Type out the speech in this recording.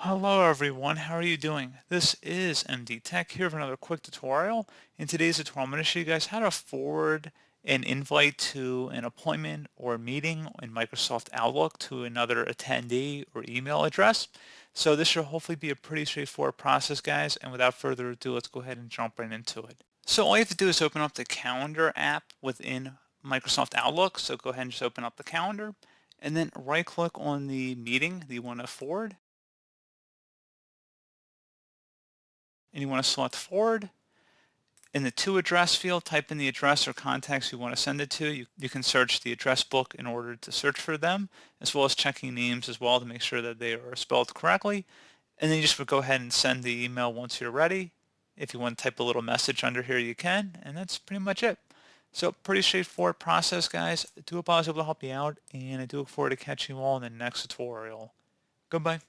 Hello everyone, how are you doing? This is MD Tech here for another quick tutorial. In today's tutorial, I'm going to show you guys how to forward an invite to an appointment or meeting in Microsoft Outlook to another attendee or email address. So this should hopefully be a pretty straightforward process, guys, and without further ado, let's go ahead and jump right into it. So all you have to do is open up the Calendar app within Microsoft Outlook. So go ahead and just open up the calendar and then right click on the meeting that you want to forward. And you want to select forward. In the to address field, type in the address or contacts you want to send it to. You can search the address book in order to search for them, as well as checking names as well to make sure that they are spelled correctly. And then you just would go ahead and send the email once you're ready. If you want to type a little message under here, you can, and that's pretty much it. So pretty straightforward process, guys. I do hope I was able to help you out, and I do look forward to catching you all in the next tutorial. Goodbye.